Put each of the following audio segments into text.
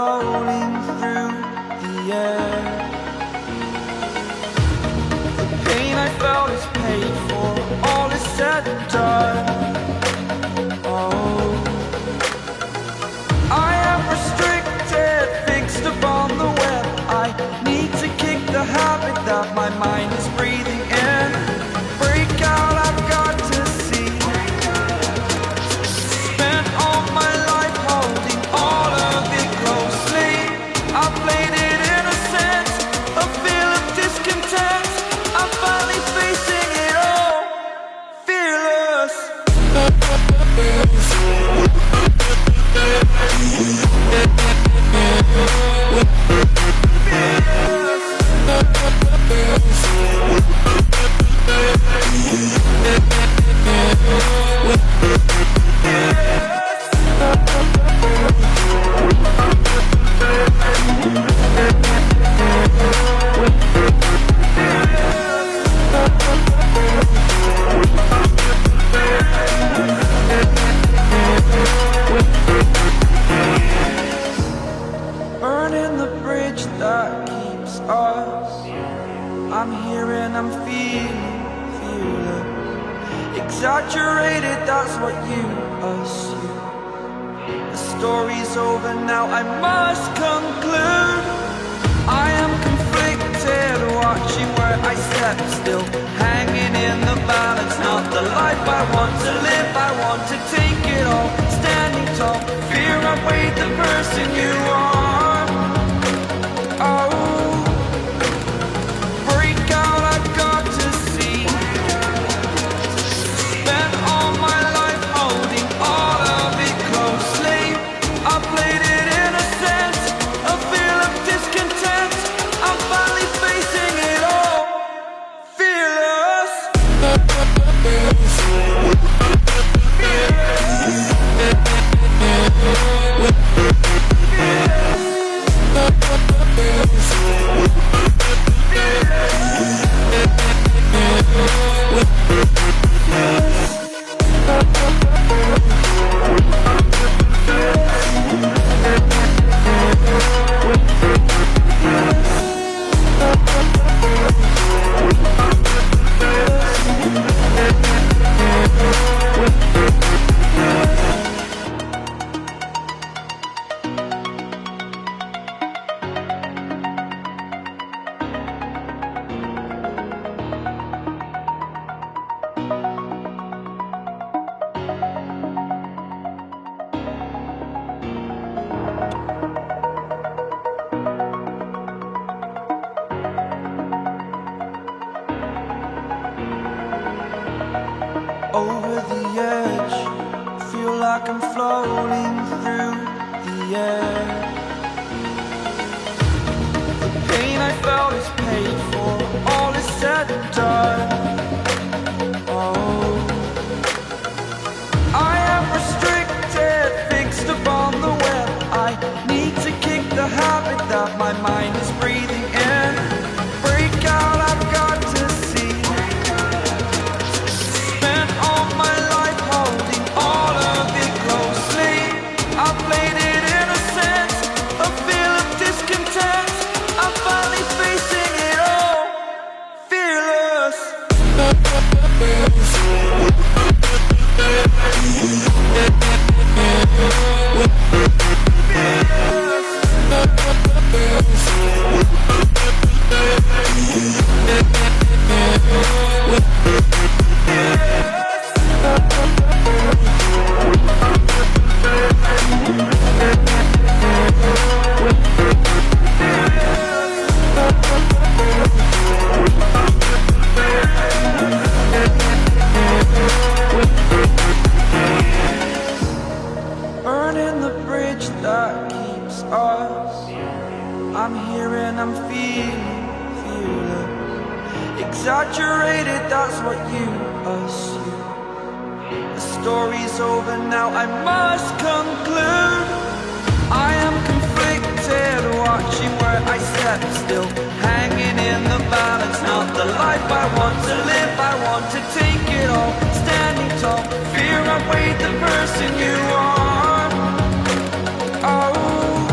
floating through the air. The pain I felt is paid for, all is said and done. Oh, I am restricted, fixed upon the web. I need to kick the habit that my mind is breathing in. Break out, I've got to see. Spent all my life holding all of it closely. I played it innocent, a feel of discontent. I'm finally facing it all, fearless. Burning the bridge that keeps us. I'm here and I'm feeling exaggerated, that's what you assume. The story's over now, I must conclude. I am conflicted, watching where I step still, hanging in the balance. Not the life I want to live, I want to take it all. Standing tall, fear outweighed the person you are. Oh, break out, I've got to see. Spent all my life holding all of it closely. I played it innocent, a feel of discontent. I'm finally facing it all, fearless. Over the edge, feel like I'm floating through the air. The pain I felt is paid for, all is said and done. Oh, I am restricted, fixed upon the web. I need to kick the habit that my mind is breathing in. Break out, I've got to see. Spent all my life holding all of it closely. I played it innocent, a feel of discontent. I'm finally facing it all, fearless. Burning the bridge that keeps us. I'm here and I'm feeling exaggerated, that's what you assume. The story's over now, I must conclude. I am conflicted, watching where I step still, hanging in the balance. Not the life I want to live, I want to take it all. Standing tall, fear outweighed the person you are. Oh,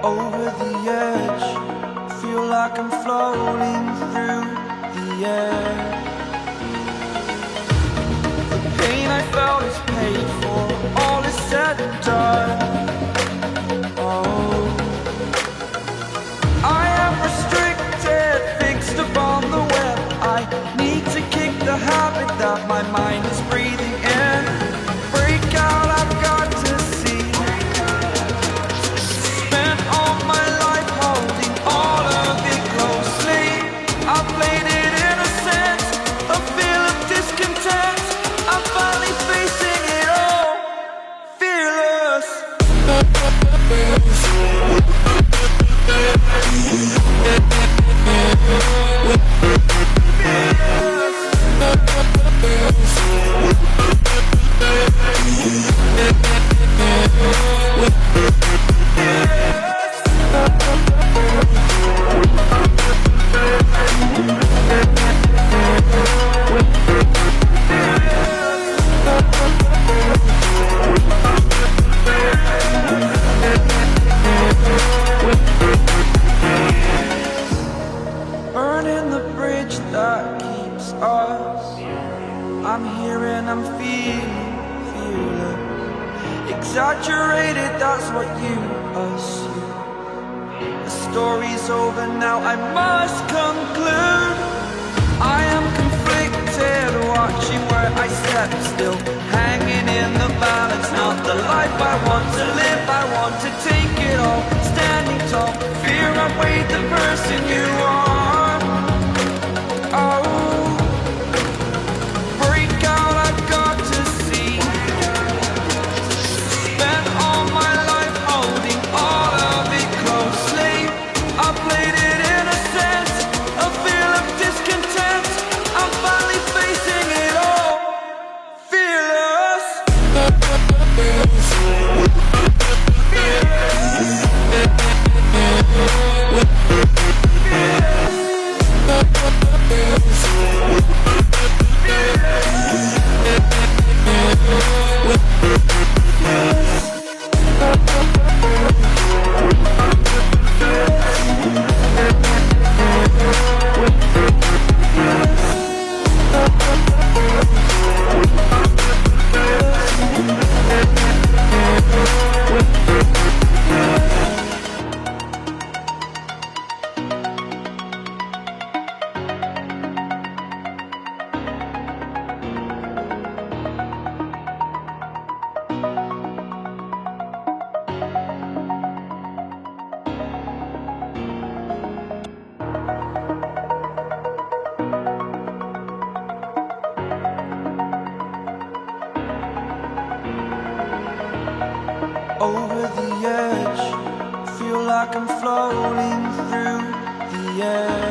over the edge. Feel like I'm floating through the air. The pain I felt is paid for, all is said and done. Oh, I am restricted, fixed upon the web. I need to kick the habit that my mind is breathing in. Break out, I've got to see. Spent all my life holding all of it closely. I played it innocent, a feel of discontent. I'm finally facing it all, fearless. Burning the bridge that keeps us. I'm here and I'm feeling exaggerated, that's what you assume. The story's over now, I must conclude. I am conflicted, watching where I step still, hanging in the balance. Not the life I want to live, I want to take it all. Standing tall, fear outweighed the person you are. Oh, break out, I've got to see. Spent all my life holding all of it closely. I played it innocent, a feel of discontent. I'm finally facing it all, fearless. Over the edge, feel like I'm floating through the air.